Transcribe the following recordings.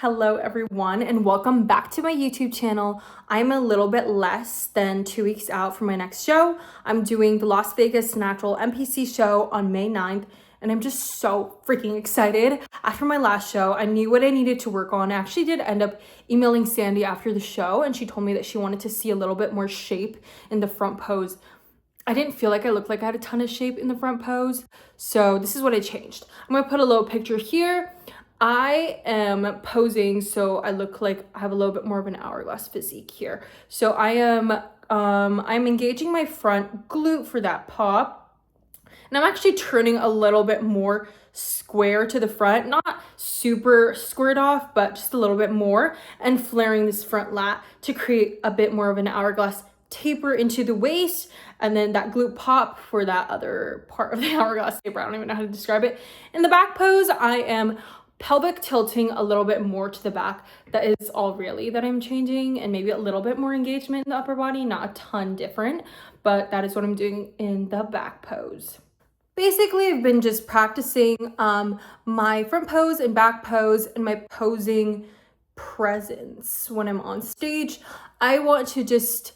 Hello everyone and welcome back to my YouTube channel. I'm a little bit less than 2 weeks out from my next show. I'm doing the Las Vegas Natural NPC show on May 9th and I'm just so freaking excited. After my last show, I knew what I needed to work on. I actually did end up emailing Sandy after the show and she told me that she wanted to see a little bit more shape in the front pose. I didn't feel like I looked like I had a ton of shape in the front pose, so this is what I changed. I'm gonna put a little picture here. I am posing so I look like I have a little bit more of an hourglass physique here. So I'm engaging my front glute for that pop. And I'm actually turning a little bit more square to the front, not super squared off, but just a little bit more, and flaring this front lat to create a bit more of an hourglass taper into the waist, and then that glute pop for that other part of the hourglass taper. I don't even know how to describe it. In the back pose, I am pelvic tilting a little bit more to the back. That is all really that I'm changing, and maybe a little bit more engagement in the upper body, not a ton different, but that is what I'm doing in the back pose. Basically, I've been just practicing my front pose and back pose and my posing presence when I'm on stage. I want to just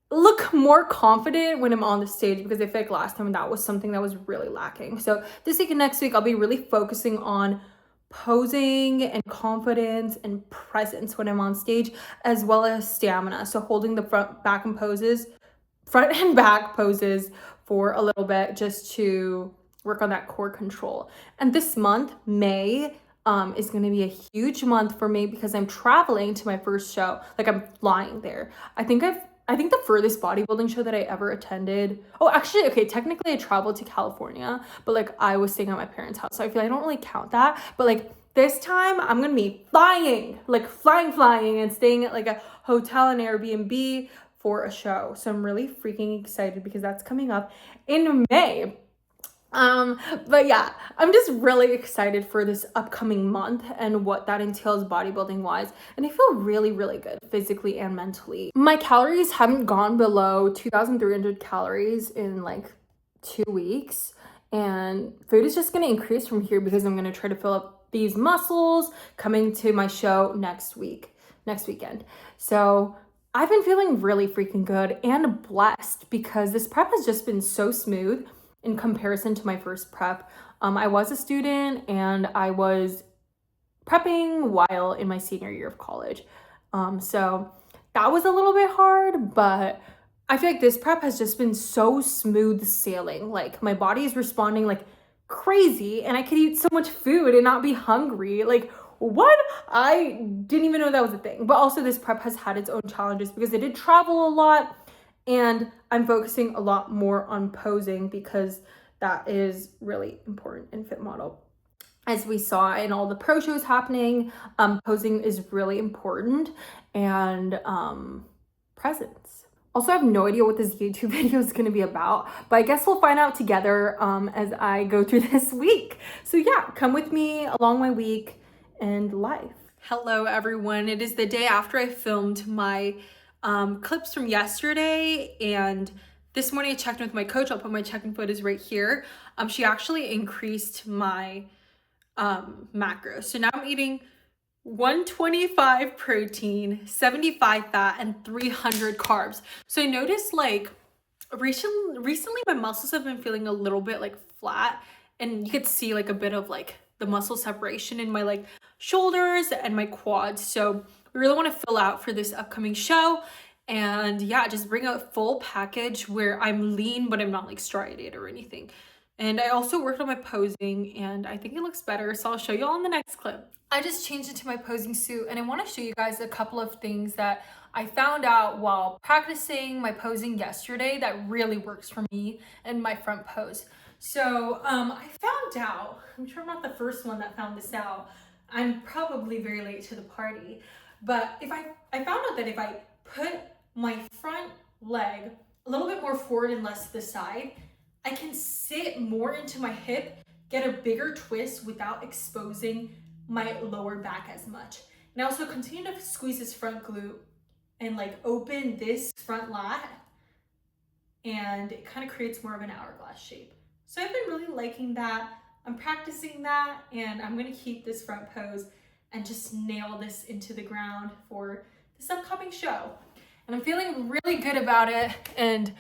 look more confident when I'm on the stage because I feel like last time that was something that was really lacking. So this week and next week, I'll be really focusing on posing and confidence and presence when I'm on stage, as well as stamina. So holding the front and back poses for a little bit just to work on that core control. And this month, May, is going to be a huge month for me because I'm traveling to my first show. Like, I'm flying there. I think the furthest bodybuilding show that I ever attended. Oh, actually, okay, technically I traveled to California, but like I was staying at my parents' house. So I feel like I don't really count that. But like this time I'm going to be flying, like flying and staying at like a hotel and Airbnb for a show. So I'm really freaking excited because that's coming up in May. But yeah, I'm just really excited for this upcoming month and what that entails bodybuilding wise. And I feel really, really good physically and mentally. My calories haven't gone below 2,300 calories in like 2 weeks. And food is just going to increase from here because I'm going to try to fill up these muscles coming to my show next weekend. So I've been feeling really freaking good and blessed because this prep has just been so smooth in comparison to my first prep. I was a student and I was prepping while in my senior year of college. So that was a little bit hard, but I feel like this prep has just been so smooth sailing. Like my body is responding like crazy and I could eat so much food and not be hungry. Like what? I didn't even know that was a thing. But also this prep has had its own challenges because I did travel a lot. And I'm focusing a lot more on posing because that is really important in Fit Model. As we saw in all the pro shows happening, posing is really important, and presence. Also, I have no idea what this YouTube video is going to be about, but I guess we'll find out together as I go through this week. So yeah, come with me along my week and life. Hello everyone. It is the day after I filmed my clips from yesterday, and this morning I checked in with my coach. I'll put my check-in footage right here. She actually increased my macros. So now I'm eating 125 protein, 75 fat, and 300 carbs. So I noticed like recently my muscles have been feeling a little bit like flat, and you could see like a bit of like the muscle separation in my like shoulders and my quads. So we really want to fill out for this upcoming show, and yeah, just bring a full package where I'm lean but I'm not like striated or anything. And I also worked on my posing and I think it looks better, so I'll show you all in the next clip. I just changed into my posing suit and I want to show you guys a couple of things that I found out while practicing my posing yesterday that really works for me and my front pose. So I found out, I'm sure I'm not the first one that found this out. I'm probably very late to the party. But I found out that if I put my front leg a little bit more forward and less to the side, I can sit more into my hip, get a bigger twist without exposing my lower back as much. And I also continue to squeeze this front glute and like open this front lat, and it kind of creates more of an hourglass shape. So I've been really liking that. I'm practicing that, and I'm gonna keep this front pose and just nail this into the ground for this upcoming show. And I'm feeling really good about it. And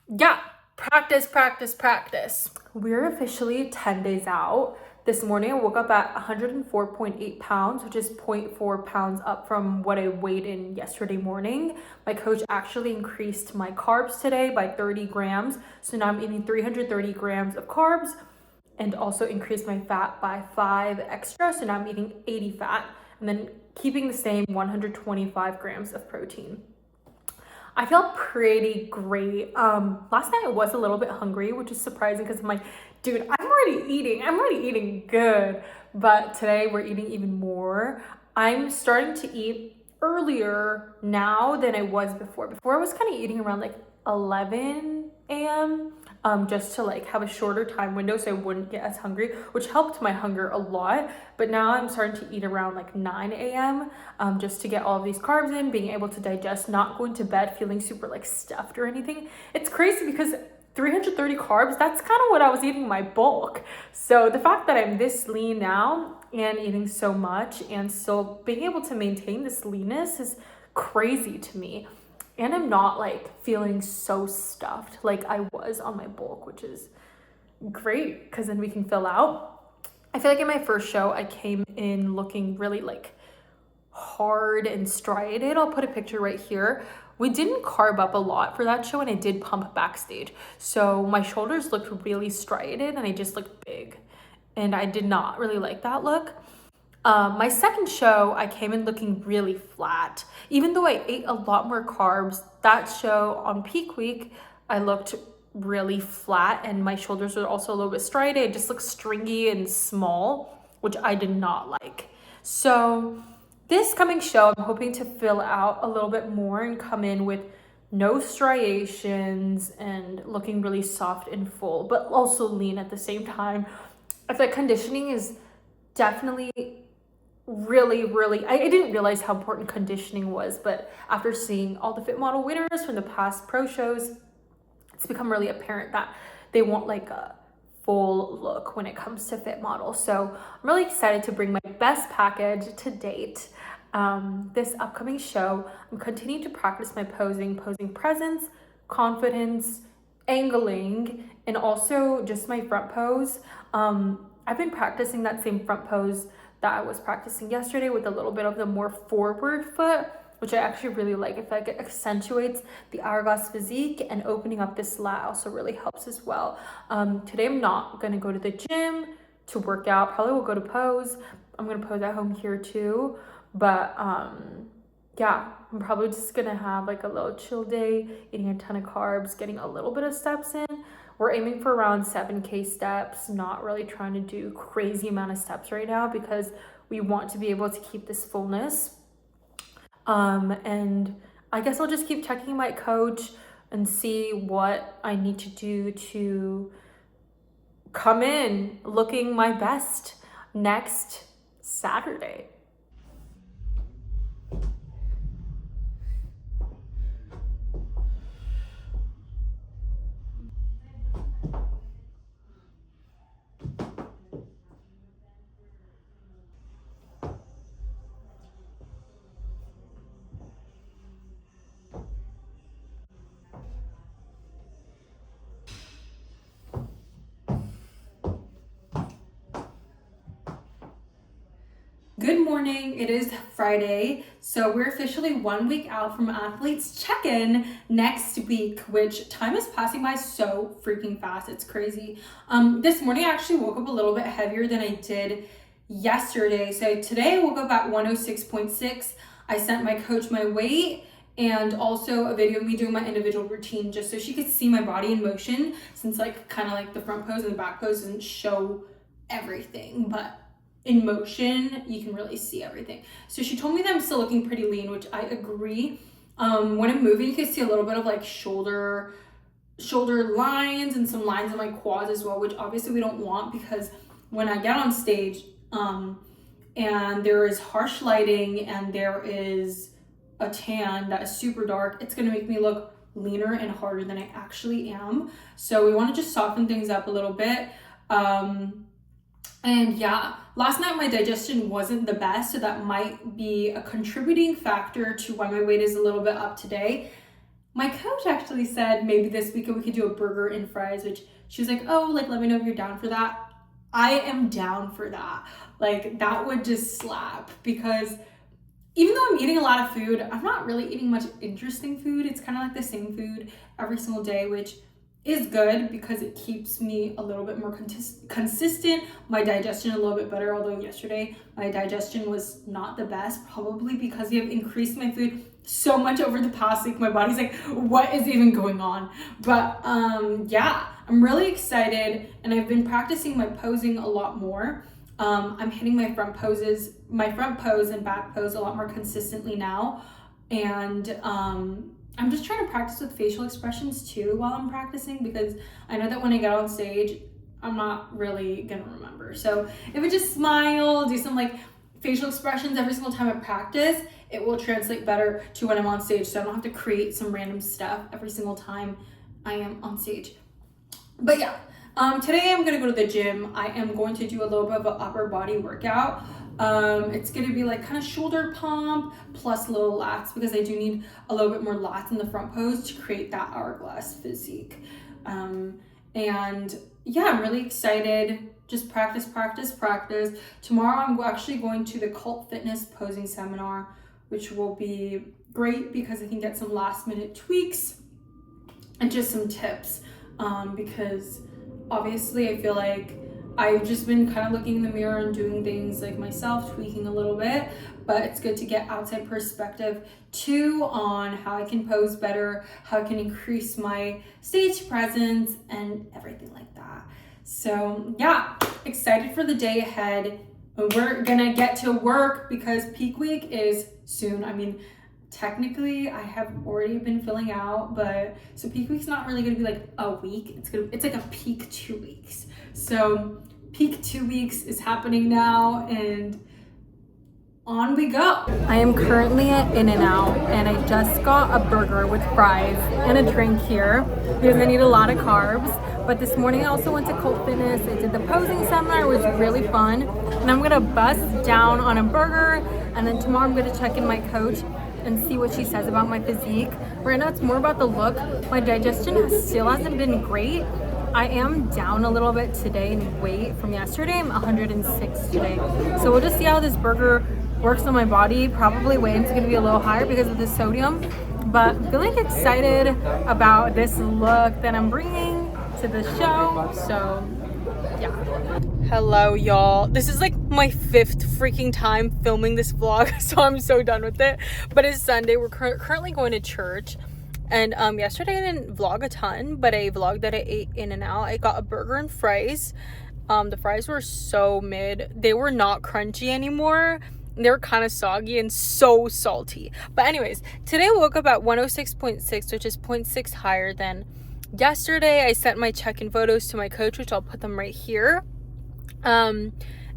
yeah, practice, practice, practice. We're officially 10 days out. This morning I woke up at 104.8 pounds, which is 0.4 pounds up from what I weighed in yesterday morning. My coach actually increased my carbs today by 30 grams. So now I'm eating 330 grams of carbs, and also increased my fat by 5 extra. So now I'm eating 80 fat, and then keeping the same 125 grams of protein. I feel pretty great. Last night I was a little bit hungry, which is surprising because I'm like, dude, I'm already eating good. But today we're eating even more. I'm starting to eat earlier now than I was before. Before I was kind of eating around like 11 a.m. Just to like have a shorter time window so I wouldn't get as hungry, which helped my hunger a lot. But now I'm starting to eat around like 9 a.m. Just to get all of these carbs in, being able to digest, not going to bed feeling super like stuffed or anything. It's crazy because 330 carbs, that's kind of what I was eating my bulk. So the fact that I'm this lean now and eating so much and still being able to maintain this leanness is crazy to me. And I'm not like feeling so stuffed like I was on my bulk, which is great because then we can fill out. I feel like in my first show, I came in looking really like hard and striated. I'll put a picture right here. We didn't carb up a lot for that show, and I did pump backstage. So my shoulders looked really striated and I just looked big. And I did not really like that look. My second show, I came in looking really flat. Even though I ate a lot more carbs, that show on peak week, I looked really flat and my shoulders were also a little bit striated. It just looked stringy and small, which I did not like. So this coming show, I'm hoping to fill out a little bit more and come in with no striations and looking really soft and full, but also lean at the same time. I feel like conditioning is definitely really, I didn't realize how important conditioning was, but after seeing all the fit model winners from the past pro shows, it's become really apparent that they want like a full look when it comes to fit model. So I'm really excited to bring my best package to date. This upcoming show, I'm continuing to practice my posing presence, confidence, angling, and also just my front pose. I've been practicing that same front pose that I was practicing yesterday with a little bit of the more forward foot, which I actually really like. I feel like it accentuates the hourglass physique, and opening up this lat also really helps as well. Today I'm not gonna go to the gym to work out. Probably will go to pose. I'm gonna pose at home here too. But yeah, I'm probably just gonna have like a little chill day, eating a ton of carbs, getting a little bit of steps in. We're aiming for around 7K steps, not really trying to do crazy amount of steps right now because we want to be able to keep this fullness. And I guess I'll just keep checking my coach and see what I need to do to come in looking my best next Saturday. Good morning, it is Friday, so we're officially 1 week out from athletes check-in next week, which time is passing by so freaking fast, it's crazy. This morning I actually woke up a little bit heavier than I did yesterday. So today I woke up at 106.6. I sent my coach my weight and also a video of me doing my individual routine just so she could see my body in motion, since like kind of like the front pose and the back pose doesn't show everything, but in motion you can really see everything. So she told me that I'm still looking pretty lean, which I agree. When I'm moving, you can see a little bit of like shoulder lines and some lines in my quads as well, which obviously we don't want because when I get on stage and there is harsh lighting and there is a tan that is super dark, it's gonna make me look leaner and harder than I actually am. So we want to just soften things up a little bit. And yeah, last night my digestion wasn't the best, so that might be a contributing factor to why my weight is a little bit up today. My coach actually said maybe this weekend we could do a burger and fries, which she was like, oh, like, let me know if you're down for that. I am down for that. Like, that would just slap, because even though I'm eating a lot of food, I'm not really eating much interesting food. It's kind of like the same food every single day, which is good because it keeps me a little bit more consistent, my digestion a little bit better, although yesterday my digestion was not the best, probably because we have increased my food so much over the past week. My body's like, what is even going on? But yeah, I'm really excited, and I've been practicing my posing a lot more. I'm hitting my front pose and back pose a lot more consistently now, and I'm just trying to practice with facial expressions too while I'm practicing, because I know that when I get on stage, I'm not really gonna remember. So if I just smile, do some like facial expressions every single time I practice, it will translate better to when I'm on stage, so I don't have to create some random stuff every single time I am on stage. But yeah, today I'm gonna go to the gym. I am going to do a little bit of an upper body workout. It's gonna be like kind of shoulder pump plus little lats, because I do need a little bit more lats in the front pose to create that hourglass physique. And yeah, I'm really excited. Just practice. Tomorrow I'm actually going to the Cult Fitness posing seminar, which will be great because I can get some last minute tweaks and just some tips, because obviously I feel like I've just been kind of looking in the mirror and doing things like myself, tweaking a little bit, but it's good to get outside perspective too on how I can pose better, how I can increase my stage presence and everything like that. So yeah, excited for the day ahead. We're gonna get to work because peak week is soon. I mean, technically I have already been filling out, but so peak week's not really gonna be like a week. It's like a peak 2 weeks. So peak 2 weeks is happening now, and on we go. I am currently at In-N-Out, and I just got a burger with fries and a drink here because I need a lot of carbs. But this morning I also went to Cult Fitness. I did the posing seminar. It was really fun. And I'm gonna bust down on a burger, and then tomorrow I'm gonna check in my coach and see what she says about my physique. Right now it's more about the look. My digestion still hasn't been great. I am down a little bit today in weight from yesterday. I'm 106 today. So we'll just see how this burger works on my body. Probably weight's gonna be a little higher because of the sodium, but I'm feeling excited about this look that I'm bringing to the show. So yeah. Hello y'all. This is like my 5th freaking time filming this vlog, so I'm so done with it. But it's Sunday. We're currently going to church. And yesterday I didn't vlog a ton, but I vlogged that I ate In-N-Out. I got a burger and fries. The fries were so mid. They were not crunchy anymore. They were kind of soggy and so salty. But anyways, today I woke up at 106.6, which is 0.6 higher than yesterday. I sent my check-in photos to my coach, which I'll put them right here.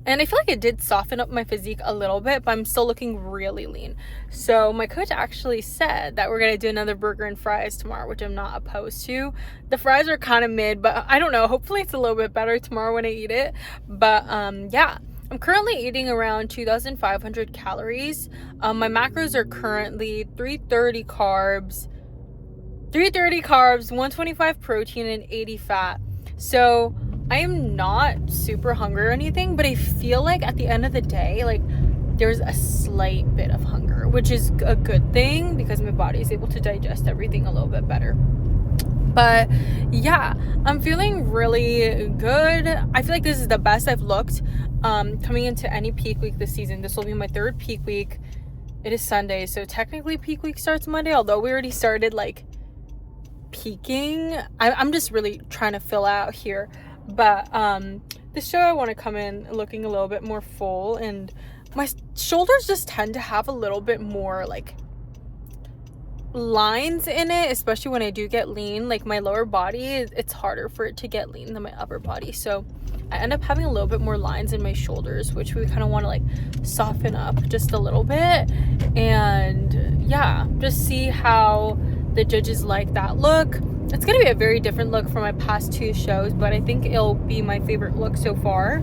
And I feel like it did soften up my physique a little bit, but I'm still looking really lean. So my coach actually said that we're going to do another burger and fries tomorrow, which I'm not opposed to. The fries are kind of mid, but I don't know. Hopefully it's a little bit better tomorrow when I eat it. But yeah, I'm currently eating around 2,500 calories. My macros are currently 330 carbs, 125 protein, and 80 fat. So I am not super hungry or anything, but I feel like at the end of the day, like there's a slight bit of hunger, which is a good thing because my body is able to digest everything a little bit better. But yeah, I'm feeling really good. I feel like this is the best I've looked coming into any peak week this season. This will be my 3rd peak week. It is Sunday, so technically peak week starts Monday, although we already started like peaking. I'm just really trying to fill out here. But this show I want to come in looking a little bit more full, and my shoulders just tend to have a little bit more like lines in it, especially when I do get lean. Like my lower body, it's harder for it to get lean than my upper body, so I end up having a little bit more lines in my shoulders, which we kind of want to like soften up just a little bit. And yeah, just see how the judges like that look. It's gonna be a very different look from my past 2 shows, but I think it'll be my favorite look so far.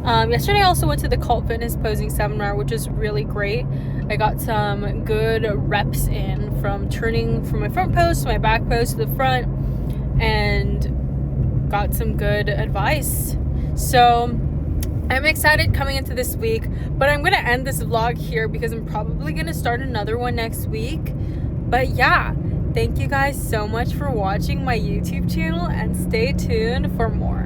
Yesterday I also went to the Cult Fitness posing seminar, which is really great. I got some good reps in from turning from my front post to my back post to the front, and got some good advice. So I'm excited coming into this week, but I'm gonna end this vlog here because I'm probably gonna start another one next week. But yeah, thank you guys so much for watching my YouTube channel, and stay tuned for more.